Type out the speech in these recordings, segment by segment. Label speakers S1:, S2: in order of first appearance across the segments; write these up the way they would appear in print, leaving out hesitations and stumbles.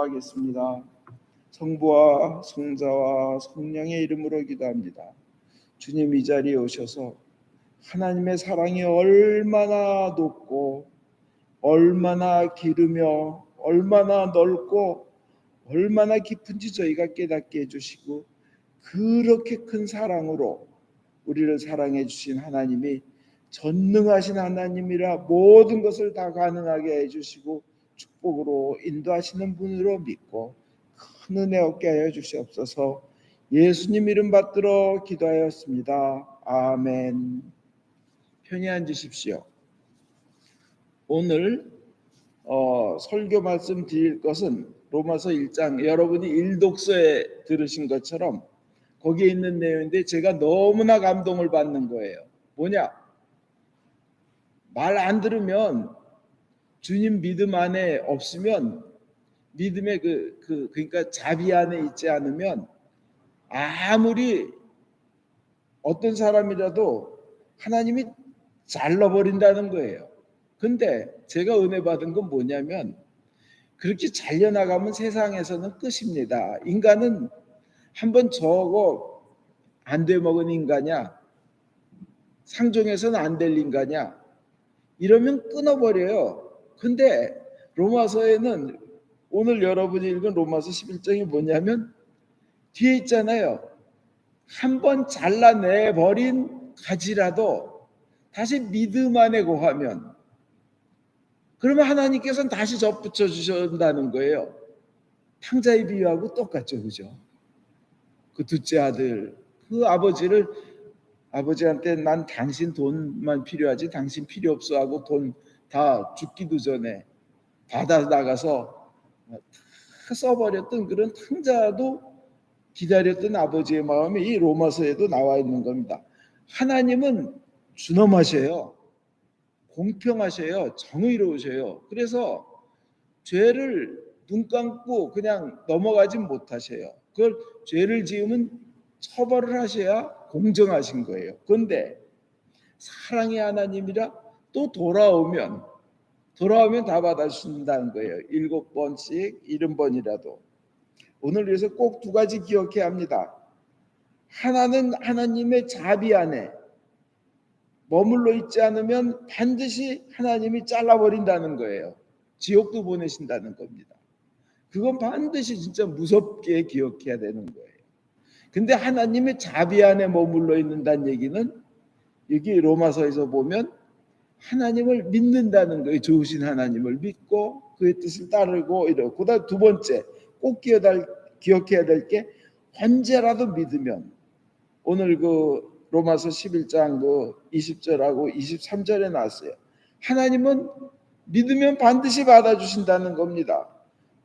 S1: 하겠습니다. 성부와 성자와 성령의 이름으로 기도합니다. 주님, 이 자리에 오셔서 하나님의 사랑이 얼마나 높고 얼마나 기르며 얼마나 넓고 얼마나 깊은지 저희가 깨닫게 해주시고, 그렇게 큰 사랑으로 우리를 사랑해 주신 하나님이 전능하신 하나님이라 모든 것을 다 가능하게 해주시고 축복으로 인도하시는 분으로 믿고 큰 은혜 얻게 하여 주시옵소서. 예수님 이름 받들어 기도하였습니다. 아멘. 편히 앉으십시오. 오늘 설교 말씀 드릴 것은 로마서 1장, 여러분이 일독서에 들으신 것처럼 거기에 있는 내용인데 제가 너무나 감동을 받는 거예요. 뭐냐? 말 안 들으면, 주님 믿음 안에 없으면, 믿음의 그러니까 자비 안에 있지 않으면 아무리 어떤 사람이라도 하나님이 잘라버린다는 거예요. 근데 제가 은혜 받은 건 뭐냐면, 그렇게 잘려나가면 세상에서는 끝입니다. 인간은 한번 저거 안 돼 먹은 인간이야, 상종해서는 안 될 인간이야, 이러면 끊어버려요. 근데 로마서에는, 오늘 여러분이 읽은 로마서 11장이 뭐냐면 뒤에 있잖아요. 한번 잘라내버린 가지라도 다시 믿음 안에 거하면, 그러면 하나님께서는 다시 접붙여 주신다는 거예요. 탕자의 비유하고 똑같죠, 그죠? 그 둘째 아들, 그 아버지한테 난 당신 돈만 필요하지 당신 필요 없어 하고 돈 다 죽기도 전에 받아 나가서 다 써버렸던 그런 탕자도 기다렸던 아버지의 마음이 이 로마서에도 나와 있는 겁니다. 하나님은 준엄하셔요. 공평하셔요. 정의로우셔요. 그래서 죄를 눈 감고 그냥 넘어가지 못하셔요. 그걸 죄를 지으면 처벌을 하셔야 공정하신 거예요. 그런데 사랑의 하나님이라 또 돌아오면 다 받아주신다는 거예요. 7번씩 70번이라도. 오늘 그래서 꼭 두 가지 기억해야 합니다. 하나는 하나님의 자비 안에 머물러 있지 않으면 반드시 하나님이 잘라버린다는 거예요. 지옥도 보내신다는 겁니다. 그건 반드시 진짜 무섭게 기억해야 되는 거예요. 근데 하나님의 자비 안에 머물러 있는다는 얘기는, 여기 로마서에서 보면 하나님을 믿는다는 거예요. 좋으신 하나님을 믿고 그의 뜻을 따르고 이러고. 그다음 두 번째 꼭 기억해야 될 게, 언제라도 믿으면, 오늘 그 로마서 11장 그 20절하고 23절에 나왔어요. 하나님은 믿으면 반드시 받아주신다는 겁니다.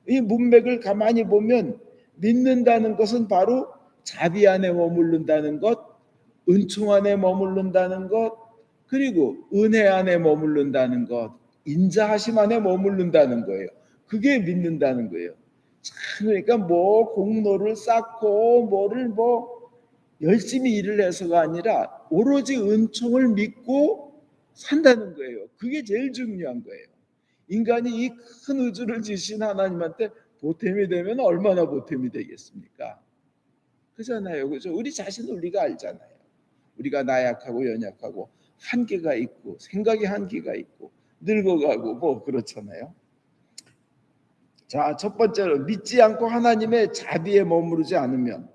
S1: 이 문맥을 가만히 보면 믿는다는 것은 바로 자비 안에 머무른다는 것, 은총 안에 머무른다는 것, 그리고 은혜 안에 머무른다는 것, 인자하심 안에 머무른다는 거예요. 그게 믿는다는 거예요. 그러니까 뭐 공로를 쌓고 뭐를 열심히 일을 해서가 아니라 오로지 은총을 믿고 산다는 거예요. 그게 제일 중요한 거예요. 인간이 이 큰 우주를 지신 하나님한테 보탬이 되면 얼마나 보탬이 되겠습니까? 그잖아요. 그죠? 우리 자신을 우리가 알잖아요. 우리가 나약하고 연약하고 한계가 있고 생각에 한계가 있고 늙어가고 뭐 그렇잖아요. 자, 첫 번째로 믿지 않고 하나님의 자비에 머무르지 않으면,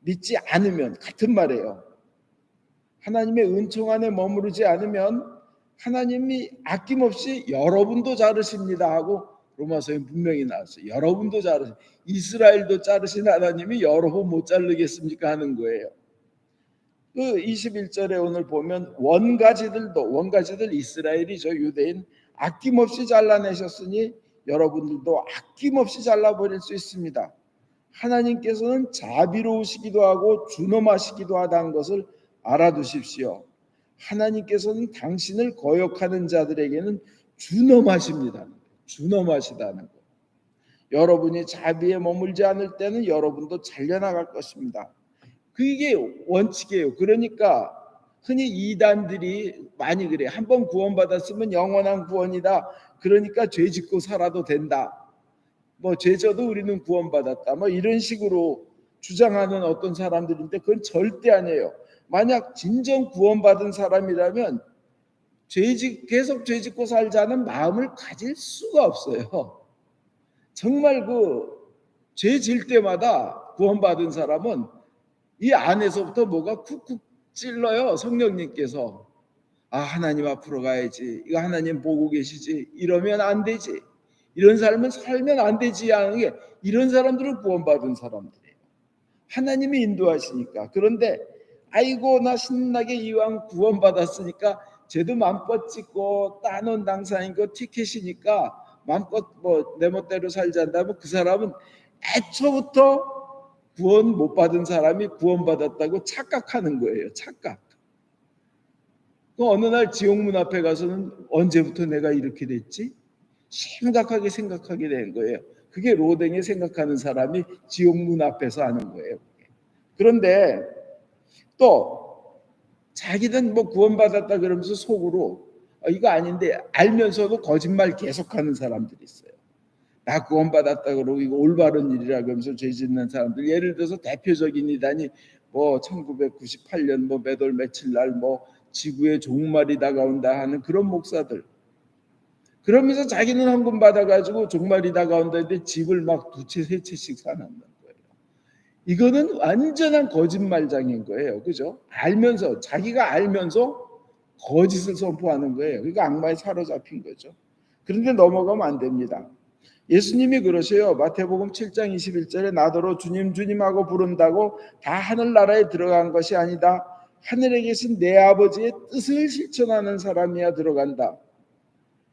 S1: 믿지 않으면 같은 말이에요. 하나님의 은총 안에 머무르지 않으면 하나님이 아낌없이 여러분도 자르십니다 하고 로마서에 분명히 나왔어요. 여러분도 자르십, 이스라엘도 자르신 하나님이 여러분 못 자르겠습니까 하는 거예요. 그 21절에 오늘 보면 원가지들 이스라엘이죠. 유대인 아낌없이 잘라내셨으니 여러분들도 아낌없이 잘라버릴 수 있습니다. 하나님께서는 자비로우시기도 하고 준엄하시기도 하다는 것을 알아두십시오. 하나님께서는 당신을 거역하는 자들에게는 준엄하십니다. 준엄하시다는 것. 여러분이 자비에 머물지 않을 때는 여러분도 잘려나갈 것입니다. 그게 원칙이에요. 그러니까 흔히 이단들이 많이 그래요. 한번 구원받았으면 영원한 구원이다. 그러니까 죄 짓고 살아도 된다. 뭐 죄져도 우리는 구원받았다 뭐 이런 식으로 주장하는 어떤 사람들인데 그건 절대 아니에요. 만약 진정 구원받은 사람이라면 계속 죄짓고 살자는 마음을 가질 수가 없어요. 정말 죄 질 때마다 구원받은 사람은 이 안에서부터 뭐가 쿡쿡 찔러요. 성령님께서 하나님 앞으로 가야지, 이거 하나님 보고 계시지, 이러면 안 되지, 이런 삶은 살면 안 되지 하는 게, 이런 사람들은 구원받은 사람들이에요. 하나님이 인도하시니까. 그런데 아이고 나 신나게 이왕 구원받았으니까 쟤도 맘껏 찍고 따놓은 당사인거 티켓이니까 맘껏 뭐 내 멋대로 살잔다면 그 사람은 애초부터 구원 못 받은 사람이 구원받았다고 착각하는 거예요. 착각. 어느 날 지옥문 앞에 가서는 언제부터 내가 이렇게 됐지? 심각하게 생각하게 된 거예요. 그게 로댕이 생각하는 사람이 지옥문 앞에서 하는 거예요. 그런데 또 자기는 뭐 구원받았다 그러면서 속으로 이거 아닌데 알면서도 거짓말 계속하는 사람들이 있어요. 나 구원받았다 그러고 이거 올바른 일이라 그러면서 죄 짓는 사람들, 예를 들어서 대표적인 이단이 뭐 1998년 뭐 몇 월 며칠 날 뭐 지구의 종말이 다가온다 하는 그런 목사들, 그러면서 자기는 헌금 받아가지고 종말이 다가온다 했는데 집을 막 2채 3채씩 사놓는 거예요. 이거는 완전한 거짓말장인 거예요. 그죠? 알면서, 자기가 알면서 거짓을 선포하는 거예요. 그러니까 악마에 사로잡힌 거죠. 그런데 넘어가면 안 됩니다. 예수님이 그러셔요. 마태복음 7장 21절에 나더러 주님 주님 하고 부른다고 다 하늘나라에 들어간 것이 아니다. 하늘에 계신 내 아버지의 뜻을 실천하는 사람이야 들어간다.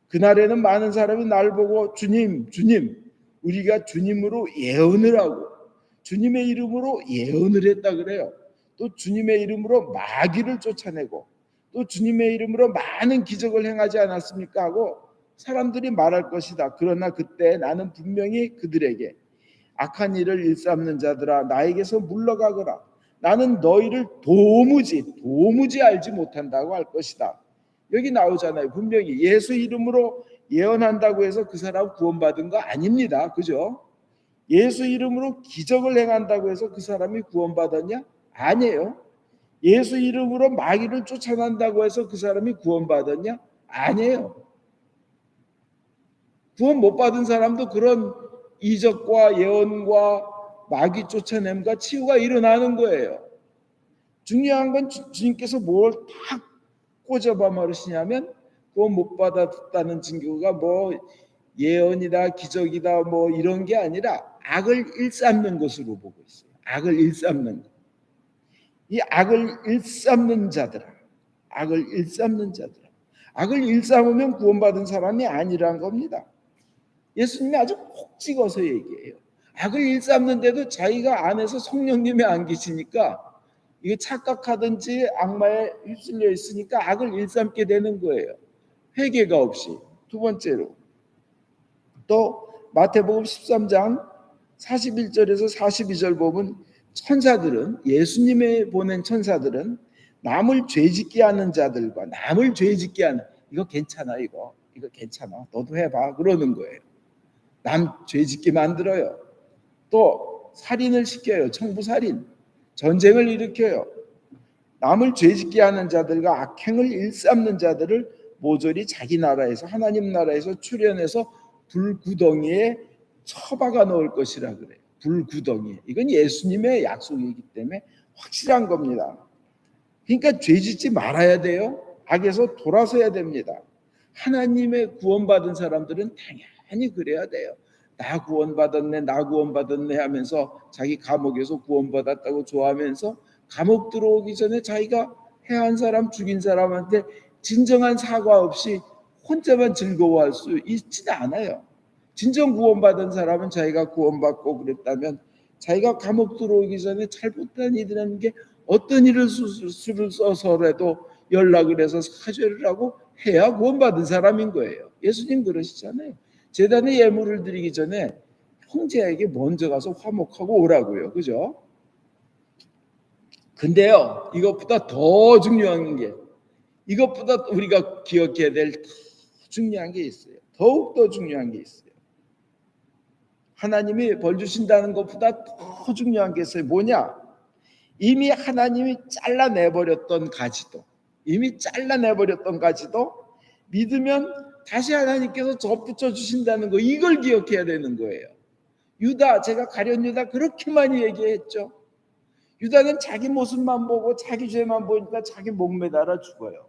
S1: 그날에는 많은 사람이 날 보고 주님 주님, 우리가 주님으로 예언을 하고 주님의 이름으로 예언을 했다 그래요. 또 주님의 이름으로 마귀를 쫓아내고 또 주님의 이름으로 많은 기적을 행하지 않았습니까 하고 사람들이 말할 것이다. 그러나 그때 나는 분명히 그들에게 악한 일을 일삼는 자들아 나에게서 물러가거라. 나는 너희를 도무지 알지 못한다고 할 것이다. 여기 나오잖아요. 분명히 예수 이름으로 예언한다고 해서 그 사람 구원받은 거 아닙니다. 그죠? 예수 이름으로 기적을 행한다고 해서 그 사람이 구원받았냐? 아니에요. 예수 이름으로 마귀를 쫓아낸다고 해서 그 사람이 구원받았냐? 아니에요. 구원 못 받은 사람도 그런 이적과 예언과 마귀 쫓아냄과 치유가 일어나는 거예요. 중요한 건 주님께서 뭘 딱 꽂아봐 말으시냐면 구원 못 받았다는 증거가 뭐 예언이다 기적이다 뭐 이런 게 아니라 악을 일삼는 것으로 보고 있어요. 악을 일삼는 것. 이 악을 일삼는 자들아, 악을 일삼으면 구원받은 사람이 아니란 겁니다. 예수님이 아주 콕 찍어서 얘기해요. 악을 일삼는데도 자기가 안에서 성령님이 안 계시니까 이게 착각하든지 악마에 휩쓸려 있으니까 악을 일삼게 되는 거예요. 회개가 없이. 두 번째로 또 마태복음 13장 41절에서 42절 보면 천사들은, 예수님의 보낸 천사들은 남을 죄짓게 하는 자들과 남을 죄짓게 하는, 이거 괜찮아, 이거 괜찮아, 너도 해봐 그러는 거예요. 남 죄짓게 만들어요. 또 살인을 시켜요. 청부살인, 전쟁을 일으켜요. 남을 죄짓게 하는 자들과 악행을 일삼는 자들을 모조리 자기 나라에서, 하나님 나라에서 출현해서 불구덩이에 처박아 놓을 것이라 그래요. 불구덩이에. 이건 예수님의 약속이기 때문에 확실한 겁니다. 그러니까 죄짓지 말아야 돼요. 악에서 돌아서야 됩니다. 하나님의 구원받은 사람들은 당연히 그래야 돼요. 나 구원받았네 하면서 자기 감옥에서 구원받았다고 좋아하면서 감옥 들어오기 전에 자기가 해한 사람, 죽인 사람한테 진정한 사과 없이 혼자만 즐거워할 수 있지는 않아요. 진정 구원받은 사람은 자기가 구원받고 그랬다면 자기가 감옥 들어오기 전에 잘못한 일이라는 게 어떤 일을 수를 써서라도 연락을 해서 사죄를 하고 해야 구원받은 사람인 거예요. 예수님 그러시잖아요. 제단에 예물을 드리기 전에 형제에게 먼저 가서 화목하고 오라고요. 그죠? 근데요, 이것보다 더 중요한 게, 이것보다 우리가 기억해야 될 더 중요한 게 있어요. 더욱 더 중요한 게 있어요. 하나님이 벌 주신다는 것보다 더 중요한 게 있어요. 뭐냐? 이미 하나님이 잘라내버렸던 가지도, 믿으면 다시 하나님께서 접붙여 주신다는 거, 이걸 기억해야 되는 거예요. 유다, 제가 가룟 유다 그렇게 많이 얘기했죠. 유다는 자기 모습만 보고 자기 죄만 보니까 자기 목 매달아 죽어요.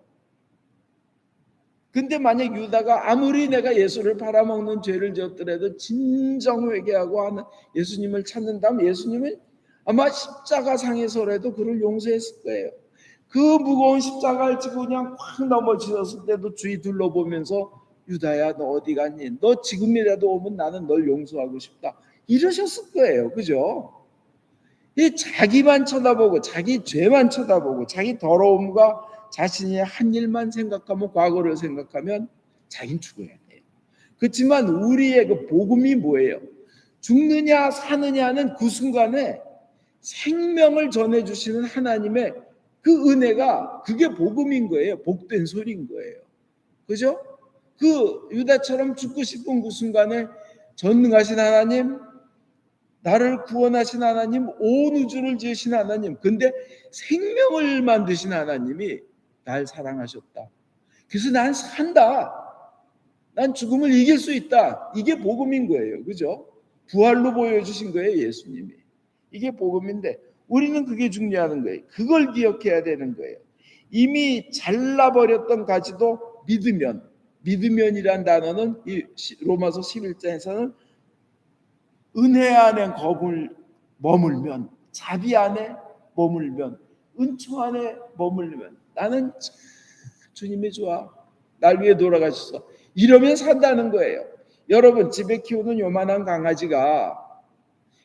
S1: 근데 만약 유다가 아무리 내가 예수를 팔아먹는 죄를 지었더라도 진정 회개하고 하는 예수님을 찾는다면 예수님은 아마 십자가상에서라도 그를 용서했을 거예요. 그 무거운 십자가를 지고 그냥 확 넘어지셨을 때도 주위 둘러보면서 유다야 너 어디 갔니? 너 지금이라도 오면 나는 널 용서하고 싶다. 이러셨을 거예요. 그죠? 이 자기만 쳐다보고 자기 죄만 쳐다보고 자기 더러움과 자신이 한 일만 생각하면, 과거를 생각하면 자기는 죽어야 돼요. 그렇지만 우리의 그 복음이 뭐예요? 죽느냐 사느냐는 그 순간에 생명을 전해주시는 하나님의 그 은혜가, 그게 복음인 거예요. 복된 소리인 거예요. 그죠? 그 유다처럼 죽고 싶은 그 순간에 전능하신 하나님, 나를 구원하신 하나님, 온 우주를 지으신 하나님, 근데 생명을 만드신 하나님이 날 사랑하셨다. 그래서 난 산다. 난 죽음을 이길 수 있다. 이게 복음인 거예요. 그죠? 부활로 보여주신 거예요, 예수님이. 이게 복음인데 우리는 그게 중요한 거예요. 그걸 기억해야 되는 거예요. 이미 잘라버렸던 가지도 믿으면이란 단어는 이 로마서 11장에서는 은혜 안에 머물면, 자비 안에 머물면, 은총 안에 머물면 나는 주님이 좋아. 날 위해 돌아가셨어. 이러면 산다는 거예요. 여러분, 집에 키우는 요만한 강아지가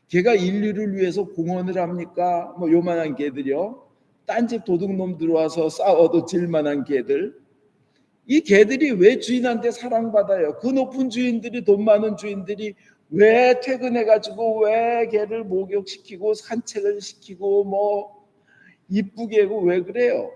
S1: 걔가 인류를 위해서 공헌을 합니까? 뭐 요만한 개들이요. 딴 집 도둑놈 들어와서 싸워도 질만한 개들. 이 개들이 왜 주인한테 사랑받아요? 그 높은 주인들이, 돈 많은 주인들이 왜 퇴근해가지고 왜 개를 목욕시키고 산책을 시키고 뭐 이쁘게 하고 왜 그래요?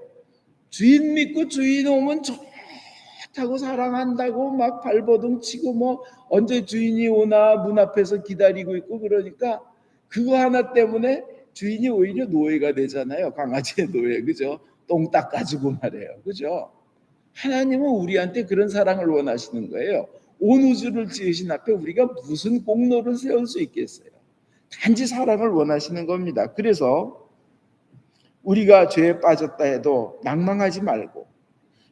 S1: 주인 믿고 주인 오면 좋다고 사랑한다고 막 발버둥 치고 뭐 언제 주인이 오나 문 앞에서 기다리고 있고, 그러니까 그거 하나 때문에 주인이 오히려 노예가 되잖아요. 강아지의 노예. 그죠? 똥 닦아주고 말이에요. 그죠? 하나님은 우리한테 그런 사랑을 원하시는 거예요. 온 우주를 지으신 앞에 우리가 무슨 공로를 세울 수 있겠어요? 단지 사랑을 원하시는 겁니다. 그래서 우리가 죄에 빠졌다 해도 낭망하지 말고,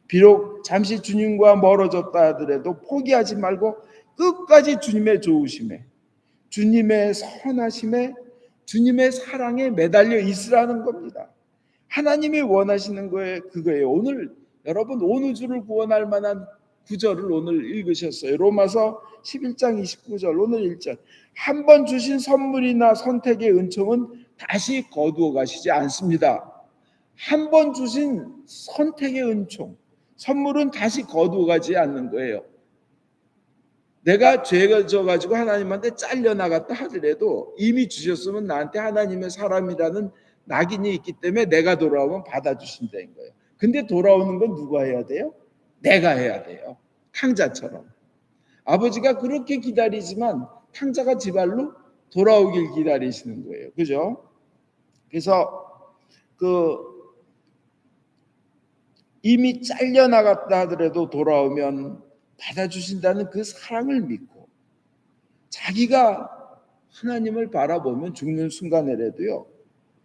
S1: 비록 잠시 주님과 멀어졌다 하더라도 포기하지 말고 끝까지 주님의 좋으심에, 주님의 선하심에, 주님의 사랑에 매달려 있으라는 겁니다. 하나님이 원하시는 거에 그거예요. 오늘 여러분 온 우주를 구원할 만한 구절을 오늘 읽으셨어요. 로마서 11장 29절 오늘 1절. 한 번 주신 선물이나 선택의 은총은 다시 거두어 가시지 않습니다. 한 번 주신 선택의 은총, 선물은 다시 거두어 가지 않는 거예요. 내가 죄가 져가지고 하나님한테 잘려나갔다 하더라도 이미 주셨으면 나한테 하나님의 사람이라는 낙인이 있기 때문에 내가 돌아오면 받아주신다는 거예요. 근데 돌아오는 건 누가 해야 돼요? 내가 해야 돼요. 탕자처럼. 아버지가 그렇게 기다리지만 탕자가 지발로 돌아오길 기다리시는 거예요. 그죠? 그래서 이미 잘려나갔다 하더라도 돌아오면 받아주신다는 그 사랑을 믿고, 자기가 하나님을 바라보면 죽는 순간에라도요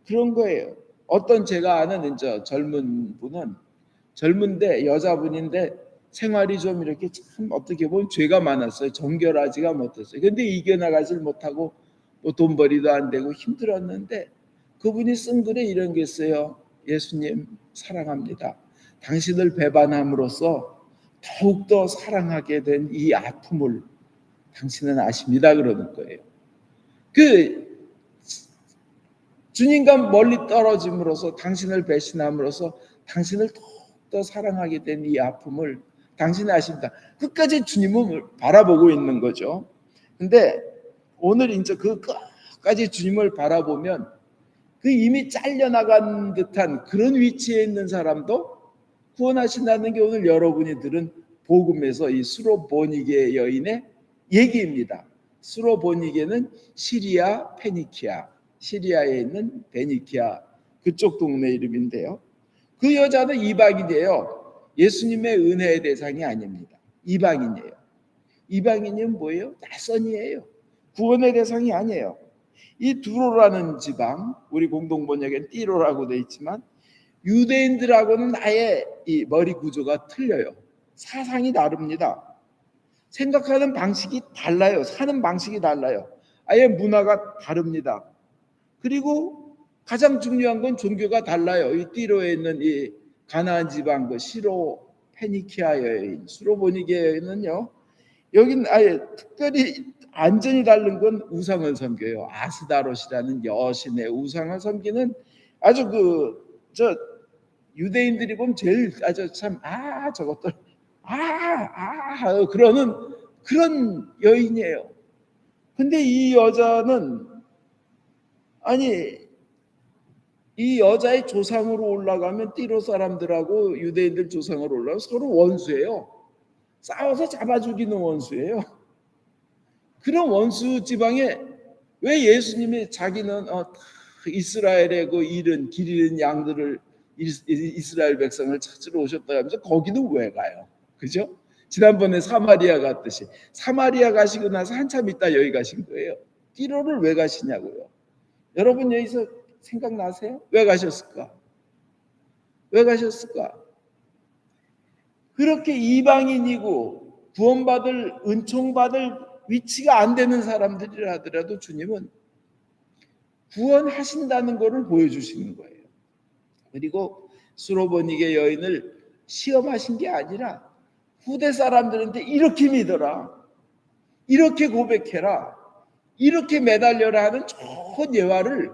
S1: 그런 거예요. 어떤 제가 아는 이제 젊은 분은, 젊은데 여자분인데 생활이 좀 이렇게 참 어떻게 보면 죄가 많았어요. 정결하지가 못했어요. 근데 이겨나가질 못하고 뭐 돈벌이도 안 되고 힘들었는데 그분이 쓴 글에 이런 게 있어요. 예수님 사랑합니다. 당신을 배반함으로써 더욱더 사랑하게 된 이 아픔을 당신은 아십니다. 그러는 거예요. 주님과 멀리 떨어짐으로써, 당신을 배신함으로써 당신을 더욱더 사랑하게 된 이 아픔을 당신은 아십니다. 끝까지 주님을 바라보고 있는 거죠. 근데 오늘 이제 그 끝까지 주님을 바라보면 그 이미 잘려나간 듯한 그런 위치에 있는 사람도 구원하신다는 게 오늘 여러분이 들은 복음에서 이 수로보니게 여인의 얘기입니다. 수로보니게는 시리아 페니키아, 시리아에 있는 베니키아 그쪽 동네 이름인데요. 그 여자는 이방인이에요. 예수님의 은혜의 대상이 아닙니다. 이방인이에요. 이방인은 뭐예요? 낯선이에요. 구원의 대상이 아니에요. 이 두로라는 지방, 우리 공동번역엔 띠로라고 되어 있지만 유대인들하고는 아예 이 머리 구조가 틀려요. 사상이 다릅니다. 생각하는 방식이 달라요. 사는 방식이 달라요. 아예 문화가 다릅니다. 그리고 가장 중요한 건 종교가 달라요. 이 띠로에 있는 이 가나안 지방 그 시로 페니키아 여인, 수로보니게 여인은요. 여긴 아예 특별히 완전히 다른 건 우상을 섬겨요. 아스다롯이라는 여신의 우상을 섬기는 아주 저 유대인들이 보면 제일 아주 참 저것들 그러는 그런 여인이에요. 근데 이 여자는 아니 이 여자의 조상으로 올라가면 띠로 사람들하고 유대인들 조상으로 올라가면 서로 원수예요. 싸워서 잡아 죽이는 원수예요. 그런 원수 지방에 왜 예수님이 자기는 이스라엘의 그 잃은 길 잃은 양들을 이스라엘 백성을 찾으러 오셨다 하면서 거기는 왜 가요? 그죠? 지난번에 사마리아 갔듯이 사마리아 가시고 나서 한참 있다 여기 가신 거예요. 띠로를 왜 가시냐고요. 여러분 여기서 생각나세요? 왜 가셨을까? 왜 가셨을까? 그렇게 이방인이고 구원받을 은총받을 위치가 안 되는 사람들이라 하더라도 주님은 구원하신다는 것을 보여주시는 거예요. 그리고 수로보니게 여인을 시험하신 게 아니라 후대 사람들한테 이렇게 믿어라, 이렇게 고백해라, 이렇게 매달려라 하는 좋은 예화를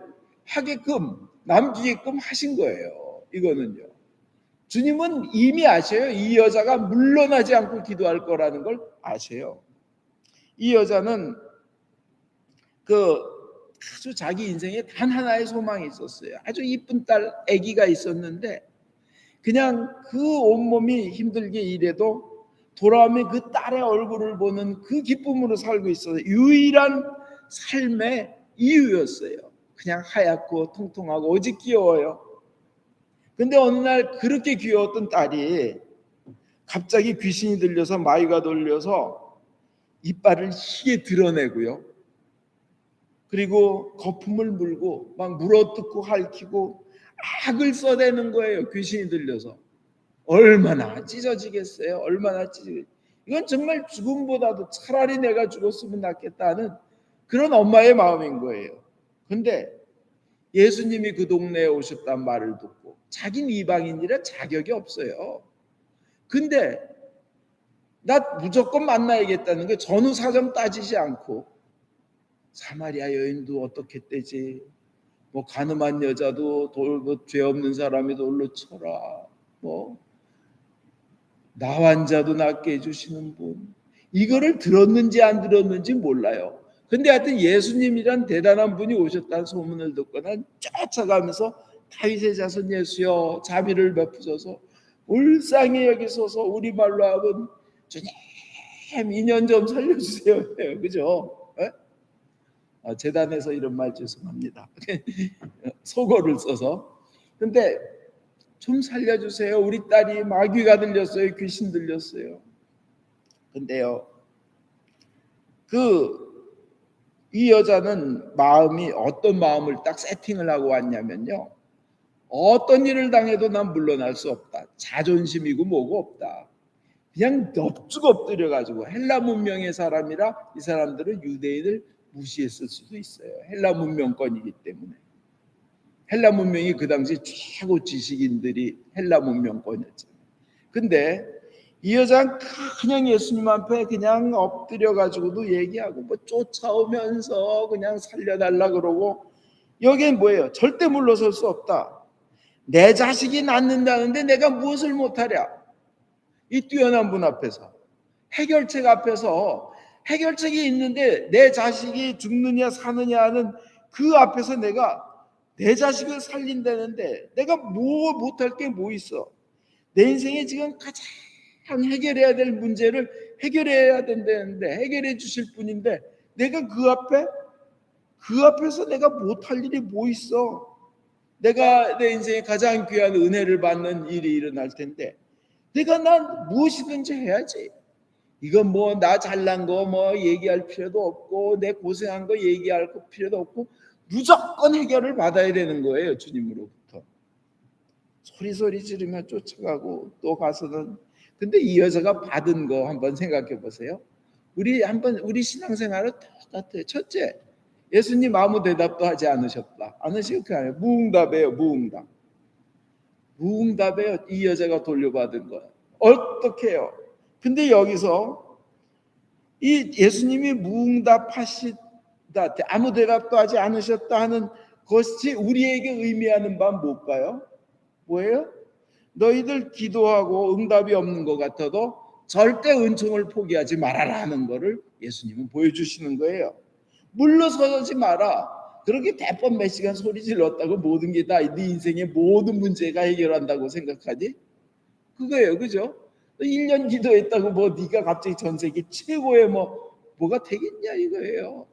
S1: 하게끔 남기게끔 하신 거예요. 이거는요. 주님은 이미 아셔요. 이 여자가 물러나지 않고 기도할 거라는 걸 아셔요. 이 여자는 아주 자기 인생에 단 하나의 소망이 있었어요. 아주 이쁜 딸 아기가 있었는데 그냥 그 온몸이 힘들게 일해도 돌아오면 그 딸의 얼굴을 보는 그 기쁨으로 살고 있어서 유일한 삶의 이유였어요. 그냥 하얗고 통통하고 오직 귀여워요. 근데 어느 날 그렇게 귀여웠던 딸이 갑자기 귀신이 들려서 마귀가 돌려서 이빨을 희게 드러내고요. 그리고 거품을 물고 막 물어뜯고 핥히고 악을 써대는 거예요. 귀신이 들려서. 얼마나 찢어지겠어요. 얼마나 찢어지겠어요. 이건 정말 죽음보다도 차라리 내가 죽었으면 낫겠다는 그런 엄마의 마음인 거예요. 근데 예수님이 그 동네에 오셨단 말을 듣고 자기는 이방인이라 자격이 없어요. 근데 나 무조건 만나야겠다는 게 전후사정 따지지 않고 사마리아 여인도 어떻게 되지? 뭐 가늠한 여자도 죄 없는 사람이 돌로 쳐라. 뭐 나환자도 낫게 해주시는 분. 이거를 들었는지 안 들었는지 몰라요. 근데 하여튼 예수님이란 대단한 분이 오셨다는 소문을 듣고 난 쫓아가면서 다윗의 자손 예수여 자비를 베푸소서 울상에 여기소서 우리말로 하면 주님 인연 좀 살려주세요. 그죠? 재단에서 이런 말 죄송합니다. 속어를 써서. 근데 좀 살려주세요. 우리 딸이 마귀가 들렸어요. 귀신 들렸어요. 근데요. 이 여자는 마음이 어떤 마음을 딱 세팅을 하고 왔냐면요. 어떤 일을 당해도 난 물러날 수 없다. 자존심이고 뭐고 없다. 그냥 넙죽 엎드려가지고 헬라 문명의 사람이라 이 사람들은 유대인을 무시했을 수도 있어요. 헬라 문명권이기 때문에. 헬라 문명이 그 당시 최고 지식인들이 헬라 문명권이었잖아요. 근데 이 여자는 그냥 예수님 앞에 그냥 엎드려가지고도 얘기하고 뭐 쫓아오면서 그냥 살려달라 그러고 여기엔 뭐예요? 절대 물러설 수 없다. 내 자식이 낳는다는데 내가 무엇을 못하랴? 이 뛰어난 분 앞에서 해결책 앞에서 해결책이 있는데 내 자식이 죽느냐 사느냐 하는 그 앞에서 내가 내 자식을 살린다는데 내가 뭐 못할 게 뭐 있어? 내 인생에 지금 가장 해결해야 될 문제를 해결해야 된다는데 해결해 주실 분인데 내가 그 앞에서 내가 못할 일이 뭐 있어? 내가 내 인생에 가장 귀한 은혜를 받는 일이 일어날 텐데 난 무엇이든지 해야지. 이건 뭐 나 잘난 거 뭐 얘기할 필요도 없고 내 고생한 거 얘기할 필요도 없고 무조건 해결을 받아야 되는 거예요. 주님으로부터. 소리 지르며 쫓아가고 또 가서는 근데 이 여자가 받은 거 한번 생각해 보세요. 우리 신앙생활은 똑같아요. 첫째, 예수님 아무 대답도 하지 않으셨다. 않으시고 그냥 무응답이에요. 무응답이에요. 이 여자가 돌려받은 거. 어떻게 해요? 근데 여기서 이 예수님이 무응답하시다, 아무 대답도 하지 않으셨다 하는 것이 우리에게 의미하는 바는 뭘까요? 뭐예요? 너희들 기도하고 응답이 없는 것 같아도 절대 은총을 포기하지 말아라 하는 거를 예수님은 보여주시는 거예요. 물러서지 마라. 그렇게 대번 몇 시간 소리 질렀다고 모든 게 다 네 인생의 모든 문제가 해결한다고 생각하니? 그거예요. 그죠? 1년 기도했다고 뭐 네가 갑자기 전 세계 최고의 뭐가 되겠냐 이거예요.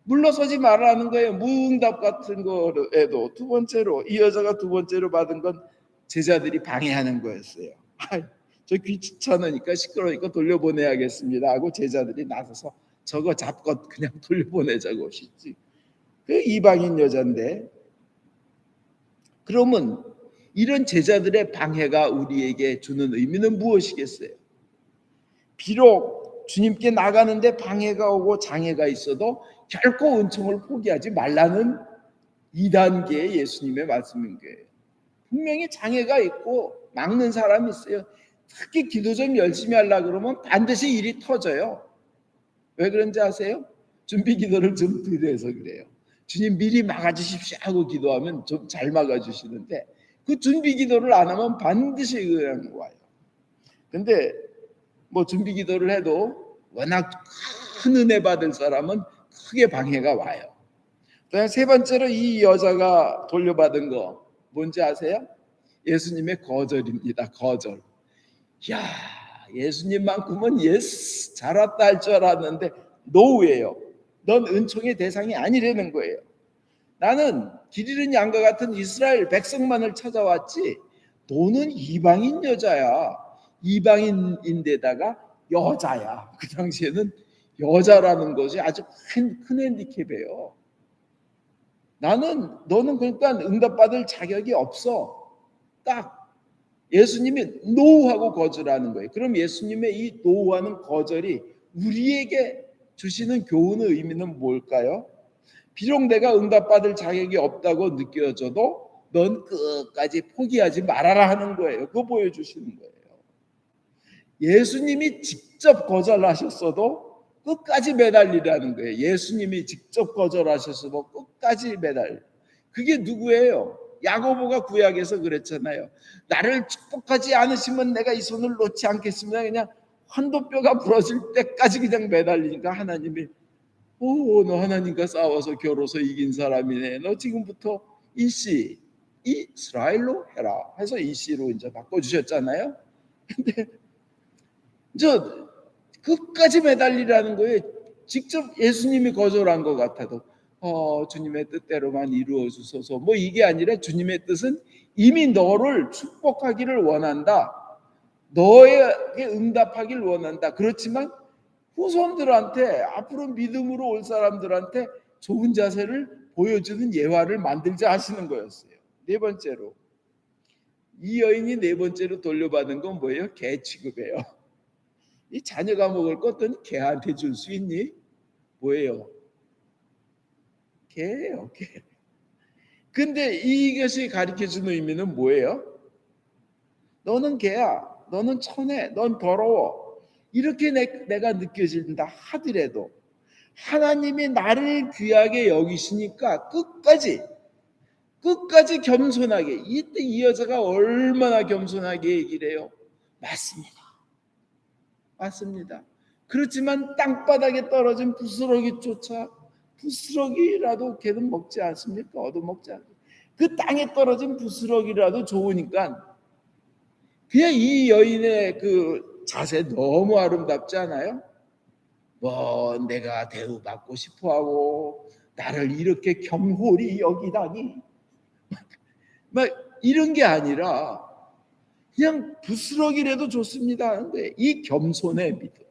S1: 물러서지 말라는 거예요. 무응답 같은 거에도 두 번째로 이 여자가 두 번째로 받은 건 제자들이 방해하는 거였어요. 저 귀찮으니까 시끄러우니까 돌려보내야겠습니다 하고 제자들이 나서서 저거 잡고 그냥 돌려보내자고 싶지. 그 이방인 여자인데 그러면 이런 제자들의 방해가 우리에게 주는 의미는 무엇이겠어요? 비록 주님께 나가는데 방해가 오고 장애가 있어도 결코 은총을 포기하지 말라는 2단계의 예수님의 말씀인 거예요. 분명히 장애가 있고 막는 사람이 있어요. 특히 기도 좀 열심히 하려고 그러면 반드시 일이 터져요. 왜 그런지 아세요? 준비 기도를 좀 드려서 그래요. 주님 미리 막아주십시오 하고 기도하면 좀 잘 막아주시는데 그 준비 기도를 안 하면 반드시 그냥 와요. 근데 뭐 준비 기도를 해도 워낙 큰 은혜 받을 사람은 크게 방해가 와요. 세 번째로 이 여자가 돌려받은 거 뭔지 아세요? 예수님의 거절입니다. 거절. 야, 예수님만큼은 예스 잘 왔다 할 줄 알았는데 노우예요. 넌 은총의 대상이 아니라는 거예요. 나는 길 잃은 양과 같은 이스라엘 백성만을 찾아왔지 너는 이방인 여자야. 이방인인데다가 여자야. 그 당시에는 여자라는 것이 아주 큰 핸디캡이에요. 너는 그러니까 응답받을 자격이 없어. 딱 예수님이 노하고 거절하는 거예요. 그럼 예수님의 이 노하는 거절이 우리에게 주시는 교훈의 의미는 뭘까요? 비록 내가 응답받을 자격이 없다고 느껴져도 넌 끝까지 포기하지 말아라 하는 거예요. 그거 보여주시는 거예요. 예수님이 직접 거절하셨어도 끝까지 매달리라는 거예요. 예수님이 직접 거절하셨어도 끝까지 매달려. 그게 누구예요? 야고보가 구약에서 그랬잖아요. 나를 축복하지 않으시면 내가 이 손을 놓지 않겠습니다. 그냥 환도뼈가 부러질 때까지 그냥 매달리니까 하나님이 너 하나님과 싸워서 겨뤄서 이긴 사람이네. 너 지금부터 이씨 이스라엘로 해라 해서 이씨로 이제 바꿔주셨잖아요. 근데 저 끝까지 매달리라는 거예요. 직접 예수님이 거절한 것 같아도 주님의 뜻대로만 이루어 주소서. 뭐 이게 아니라 주님의 뜻은 이미 너를 축복하기를 원한다. 너에게 응답하기를 원한다. 그렇지만 후손들한테 앞으로 믿음으로 올 사람들한테 좋은 자세를 보여주는 예화를 만들자 하시는 거였어요. 네 번째로 이 여인이 네 번째로 돌려받은 건 뭐예요? 개 취급이에요. 이 자녀가 먹을 것도 개한테 줄 수 있니? 뭐예요? 개예요, 개. 근데 이것이 가르쳐주는 의미는 뭐예요? 너는 개야. 너는 천해. 넌 더러워. 이렇게 내가 느껴진다 하더라도 하나님이 나를 귀하게 여기시니까 끝까지 겸손하게. 이때 이 여자가 얼마나 겸손하게 얘기를 해요. 맞습니다. 그렇지만 땅바닥에 떨어진 부스러기조차 부스러기라도 걔는 먹지 않습니까? 얻어먹지 않습니까? 그 땅에 떨어진 부스러기라도 좋으니까 그냥 이 여인의 그 자세 너무 아름답지 않아요? 뭐 내가 대우받고 싶어하고 나를 이렇게 겸홀히 여기다니 막 이런 게 아니라 그냥 부스러기라도 좋습니다 하는데 이 겸손의 믿음,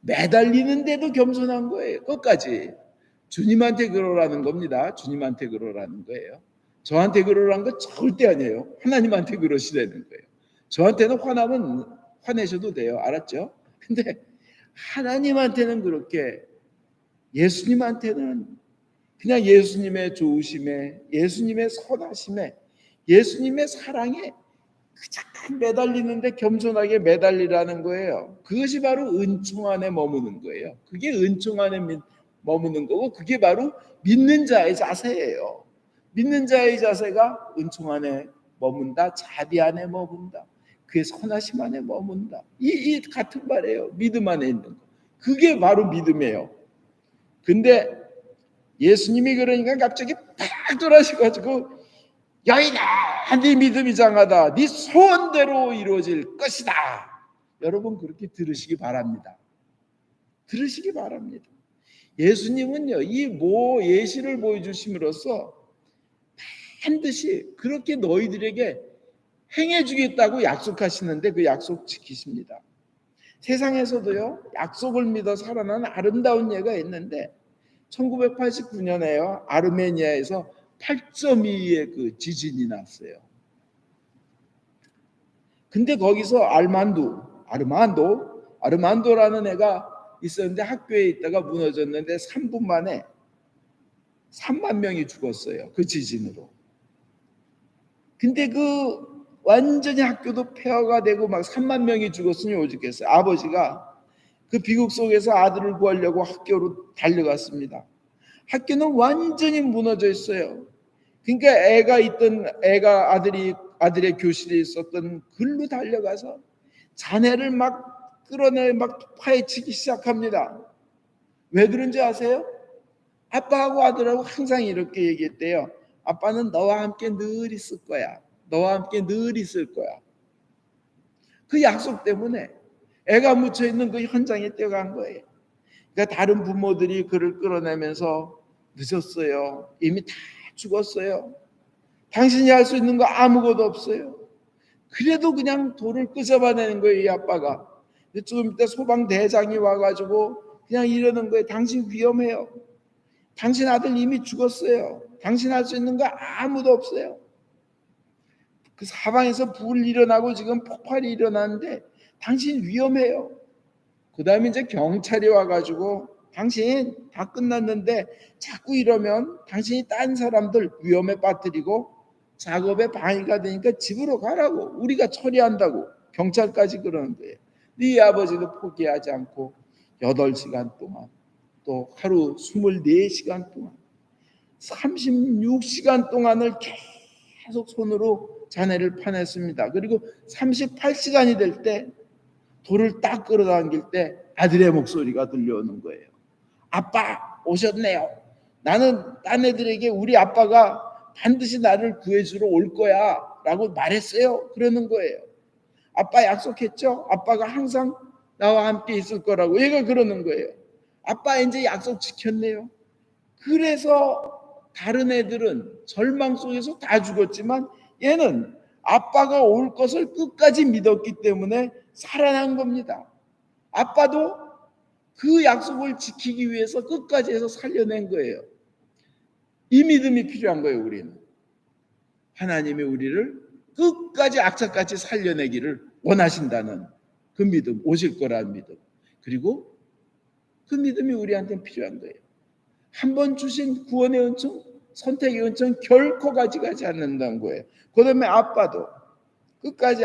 S1: 매달리는데도 겸손한 거예요. 끝까지 주님한테 그러라는 겁니다. 주님한테 그러라는 거예요. 저한테 그러라는 거 절대 아니에요. 하나님한테 그러시라는 거예요. 저한테는 화나면 화내셔도 돼요. 알았죠? 근데 하나님한테는 그렇게, 예수님한테는 그냥 예수님의 좋으심에, 예수님의 선하심에, 예수님의 사랑에 그냥 매달리는데 겸손하게 매달리라는 거예요. 그것이 바로 은총 안에 머무는 거예요. 그게 은총 안에 머무는 거고, 그게 바로 믿는 자의 자세예요. 믿는 자의 자세가 은총 안에 머문다, 자비 안에 머문다, 그의 선하심 안에 머문다. 이 같은 말이에요. 믿음 안에 있는 거. 그게 바로 믿음이에요. 근데 예수님이 그러니까 갑자기 팍 돌아셔가지고, 여인아, 네 믿음이 장하다. 네 소원대로 이루어질 것이다. 여러분 그렇게 들으시기 바랍니다. 들으시기 바랍니다. 예수님은요, 이 예시를 보여주심으로써 반드시 그렇게 너희들에게 행해주겠다고 약속하시는데 그 약속 지키십니다. 세상에서도요, 약속을 믿어 살아난 아름다운 예가 있는데 1989년에요, 아르메니아에서 8.2의 그 지진이 났어요. 근데 거기서 아르만도라는 애가 있었는데 학교에 있다가 무너졌는데 3분 만에 3만 명이 죽었어요. 그 지진으로. 근데 그 완전히 학교도 폐허가 되고 막 3만 명이 죽었으니 오죽했어요. 아버지가 그 비극 속에서 아들을 구하려고 학교로 달려갔습니다. 학교는 완전히 무너져 있어요. 그러니까 아들의 교실에 있었던 글로 달려가서 자네를 막 끌어내 막 파헤치기 시작합니다. 왜 그런지 아세요? 아빠하고 아들하고 항상 이렇게 얘기했대요. 아빠는 너와 함께 늘 있을 거야. 너와 함께 늘 있을 거야. 그 약속 때문에 애가 묻혀 있는 그 현장에 뛰어간 거예요. 그러니까 다른 부모들이 그를 끌어내면서 늦었어요. 이미 다 죽었어요. 당신이 할 수 있는 거 아무것도 없어요. 그래도 그냥 돌을 끄집어내는 거예요, 이 아빠가. 좀 이따 소방대장이 와가지고 그냥 이러는 거예요. 당신 위험해요. 당신 아들 이미 죽었어요. 당신 할 수 있는 거 아무도 없어요. 그 사방에서 불이 일어나고 지금 폭발이 일어나는데 당신 위험해요. 그 다음에 이제 경찰이 와가지고 당신 다 끝났는데 자꾸 이러면 당신이 딴 사람들 위험에 빠뜨리고 작업에 방해가 되니까 집으로 가라고, 우리가 처리한다고 경찰까지 그러는 거예요. 네 아버지도 포기하지 않고 8시간 동안, 또 하루 24시간 동안 36시간 동안을 계속 손으로 자네를 파냈습니다. 그리고 38시간이 될 때 돌을 딱 끌어당길 때 아들의 목소리가 들려오는 거예요. 아빠 오셨네요. 나는 딴 애들에게 우리 아빠가 반드시 나를 구해주러 올 거야 라고 말했어요. 그러는 거예요. 아빠 약속했죠? 아빠가 항상 나와 함께 있을 거라고 얘가 그러는 거예요. 아빠 이제 약속 지켰네요. 그래서 다른 애들은 절망 속에서 다 죽었지만 얘는 아빠가 올 것을 끝까지 믿었기 때문에 살아난 겁니다. 아빠도 그 약속을 지키기 위해서 끝까지 해서 살려낸 거예요. 이 믿음이 필요한 거예요, 우리는. 하나님이 우리를 끝까지 악착같이 살려내기를 원하신다는 그 믿음, 오실 거라는 믿음. 그리고 그 믿음이 우리한테 필요한 거예요. 한 번 주신 구원의 은총, 선택의 은총 결코 가져가지 않는다는 거예요. 그 다음에 아빠도 끝까지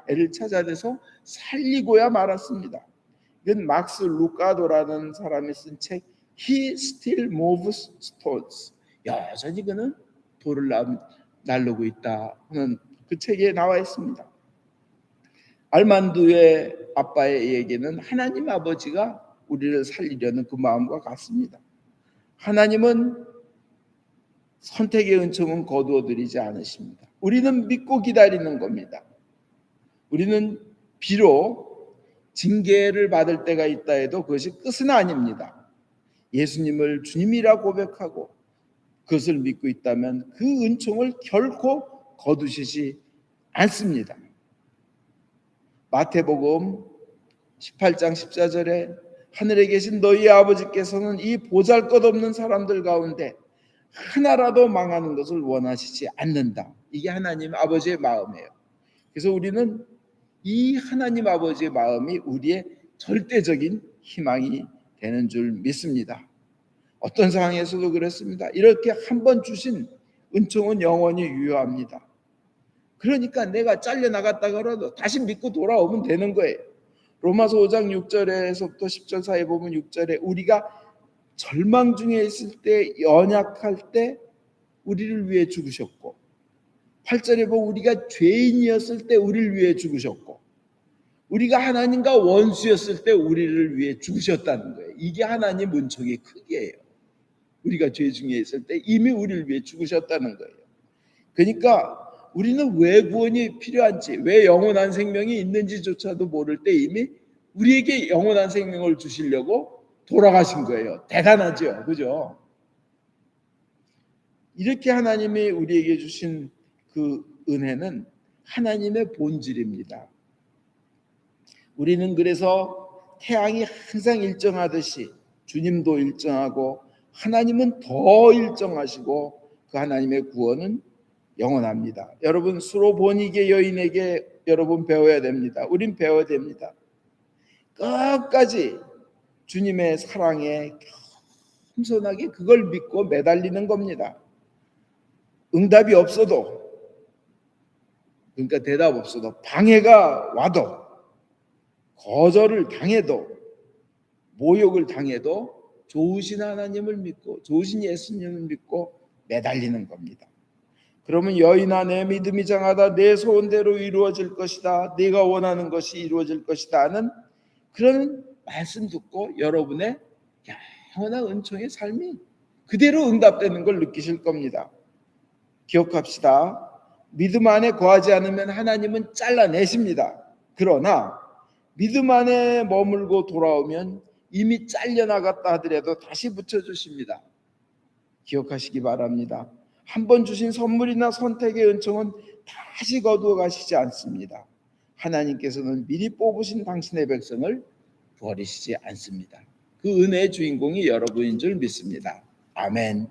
S1: 애를 찾아내서 살리고야 말았습니다. 이건 막스 루카도라는 사람이 쓴 책 He Still Moves Stones, 여전히 그는 돌을 날르고 있다 하는 그 책에 나와 있습니다. 알만두의 아빠의 얘기는 하나님 아버지가 우리를 살리려는 그 마음과 같습니다. 하나님은 선택의 은총은 거두어들이지 않으십니다. 우리는 믿고 기다리는 겁니다. 우리는 비록 징계를 받을 때가 있다 해도 그것이 끝은 아닙니다. 예수님을 주님이라 고백하고 그것을 믿고 있다면 그 은총을 결코 거두시지 않습니다. 마태복음 18장 14절에 하늘에 계신 너희 아버지께서는 이 보잘것없는 사람들 가운데 하나라도 망하는 것을 원하시지 않는다. 이게 하나님 아버지의 마음이에요. 그래서 우리는 이 하나님 아버지의 마음이 우리의 절대적인 희망이 되는 줄 믿습니다. 어떤 상황에서도 그렇습니다. 이렇게 한번 주신 은총은 영원히 유효합니다. 그러니까 내가 잘려나갔다 그래도 다시 믿고 돌아오면 되는 거예요. 로마서 5장 6절에서부터 10절 사이에 보면 6절에 우리가 절망 중에 있을 때, 연약할 때 우리를 위해 죽으셨고, 8절에 보면 우리가 죄인이었을 때 우리를 위해 죽으셨고, 우리가 하나님과 원수였을 때 우리를 위해 죽으셨다는 거예요. 이게 하나님 은총의 크기예요. 우리가 죄 중에 있을 때 이미 우리를 위해 죽으셨다는 거예요. 그러니까 우리는 왜 구원이 필요한지, 왜 영원한 생명이 있는지조차도 모를 때 이미 우리에게 영원한 생명을 주시려고 돌아가신 거예요. 대단하죠, 그죠? 이렇게 하나님이 우리에게 주신 그 은혜는 하나님의 본질입니다. 우리는 그래서 태양이 항상 일정하듯이 주님도 일정하고 하나님은 더 일정하시고 그 하나님의 구원은 영원합니다. 여러분, 수로보니게 여인에게 여러분 배워야 됩니다. 우린 배워야 됩니다. 끝까지 주님의 사랑에 겸손하게 그걸 믿고 매달리는 겁니다. 응답이 없어도, 그러니까 대답 없어도, 방해가 와도, 거절을 당해도, 모욕을 당해도 좋으신 하나님을 믿고 좋으신 예수님을 믿고 매달리는 겁니다. 그러면 여인아, 내 믿음이 장하다, 내 소원대로 이루어질 것이다, 네가 원하는 것이 이루어질 것이다 하는 그런 말씀 듣고 여러분의 영원한 은총의 삶이 그대로 응답되는 걸 느끼실 겁니다. 기억합시다. 믿음 안에 거하지 않으면 하나님은 잘라내십니다. 그러나 믿음 안에 머물고 돌아오면 이미 잘려나갔다 하더라도 다시 붙여주십니다. 기억하시기 바랍니다. 한번 주신 선물이나 선택의 은총은 다시 거두어 가시지 않습니다. 하나님께서는 미리 뽑으신 당신의 백성을 버리시지 않습니다. 그 은혜의 주인공이 여러분인 줄 믿습니다. 아멘.